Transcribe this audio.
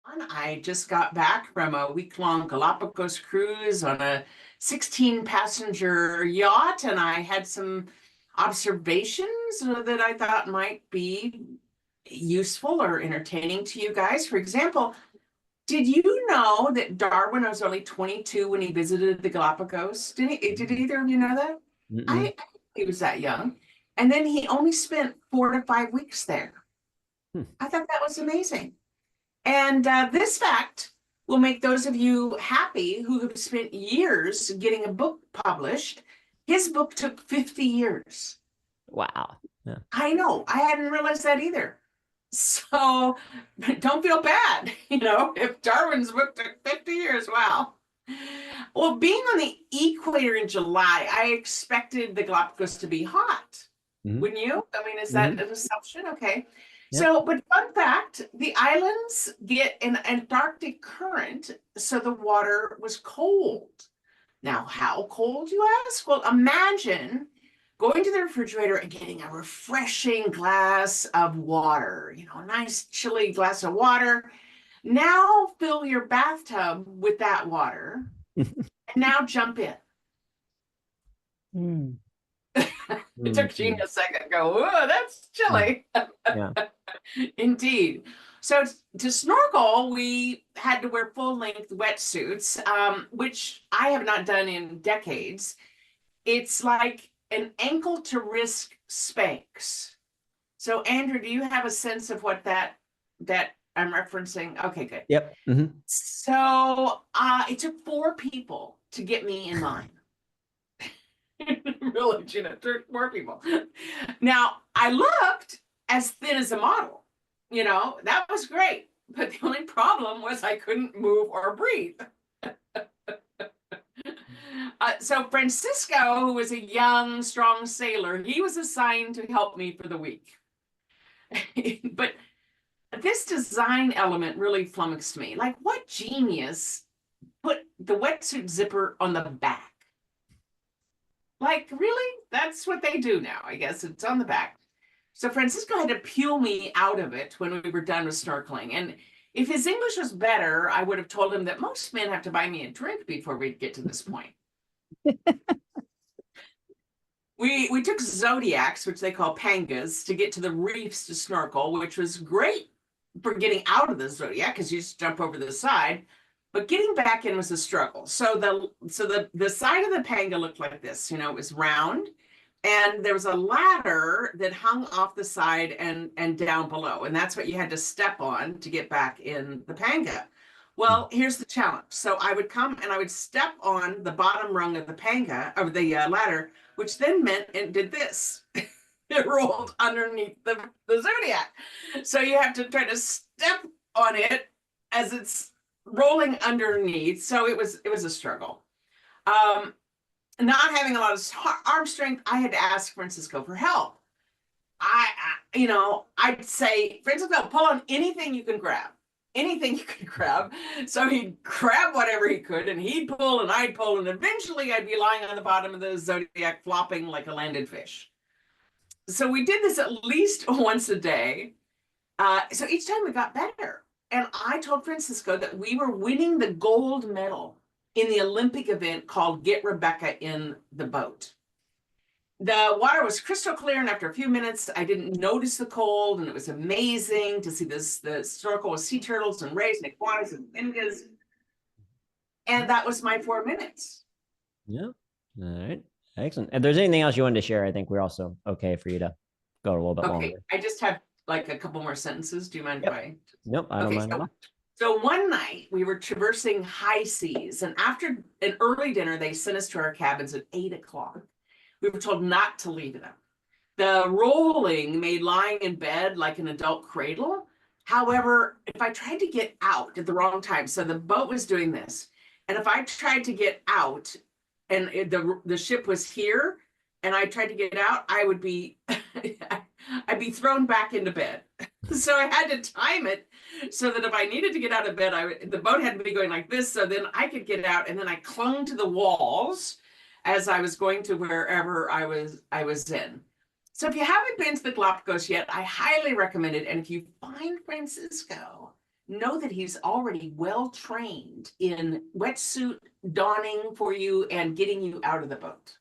I just got back from a week-long Galapagos cruise on a 16-passenger yacht, and I had some observations that I thought might be useful or entertaining to you guys. For example, did you know that Darwin was only 22 when he visited the Galapagos? Did either of you know that? I Mm-mm. think he was that young. And then he only spent 4 to 5 weeks there. Hmm. I thought that was amazing. And this fact will make those of you happy who have spent years getting a book published. His book took 50 years. Wow. Yeah. I know, I hadn't realized that either. So don't feel bad, if Darwin's book took 50 years. Wow. Well, being on the equator in July, I expected the Galapagos to be hot. Mm-hmm. Wouldn't you? I mean, is that Mm-hmm. an assumption? Okay. Yep. So, but fun fact, the islands get an Antarctic current, so the water was cold. Now, how cold, you ask? Well, imagine going to the refrigerator and getting a refreshing glass of water, a nice chilly glass of water. Now fill your bathtub with that water and now jump in. Mm. It took Gene Mm-mm. a second to go, oh, that's Mm. chilly. Yeah. Indeed. So to snorkel, we had to wear full-length wetsuits, which I have not done in decades. It's like an ankle to wrist Spanx. So Andrew, do you have a sense of what that I'm referencing? Okay, good. Yep. Mm-hmm. So it took 4 people to get me in line. Really, Gina, it took 4 people. Now I looked as thin as a model. That was great. But the only problem was I couldn't move or breathe. So Francisco, who was a young, strong sailor, he was assigned to help me for the week. But this design element really flummoxed me. Like, what genius put the wetsuit zipper on the back? Like, really? That's what they do now. I guess it's on the back. So Francisco had to peel me out of it when we were done with snorkeling. And if his English was better, I would have told him that most men have to buy me a drink before we get to this point. We took zodiacs, which they call pangas, to get to the reefs to snorkel, which was great for getting out of the zodiac because you just jump over the side. But getting back in was a struggle. So the side of the panga looked like this. It was round, and there was a ladder that hung off the side and down below, and that's what you had to step on to get back in the panga. Well, here's the challenge. So I would come and I would step on the bottom rung of the panga, of the ladder, which then meant it did this. It rolled underneath the zodiac. So you have to try to step on it as it's rolling underneath. So it was a struggle. Not having a lot of arm strength, I had to ask Francisco for help. I'd say, Francisco, pull on anything you can grab. Anything you could grab. So he'd grab whatever he could, and he'd pull, and I'd pull, and eventually I'd be lying on the bottom of the zodiac, flopping like a landed fish. So we did this at least once a day. So each time we got better. And I told Francisco that we were winning the gold medal in the Olympic event called Get Rebecca in the Boat. The water was crystal clear, and after a few minutes, I didn't notice the cold, and it was amazing to see the snorkel with sea turtles and rays and iguanas and fingas. And that was my 4 minutes. Yeah. All right. Excellent. If there's anything else you wanted to share, I think we're also okay for you to go a little bit longer. I just have like a couple more sentences. Do you mind if I? Nope, I don't mind at all. So one night we were traversing high seas, and after an early dinner, they sent us to our cabins at 8 o'clock. We were told not to leave them. The rolling made lying in bed like an adult cradle. However, if I tried to get out at the wrong time, so the boat was doing this, and if I tried to get out and the ship was here and I tried to get out, I would be I'd be thrown back into bed. So I had to time it so that if I needed to get out of bed, the boat had to be going like this, so then I could get out, and then I clung to the walls as I was going to wherever I was in. So if you haven't been to the Galapagos yet, I highly recommend it. And if you find Francisco, know that he's already well trained in wetsuit donning for you and getting you out of the boat.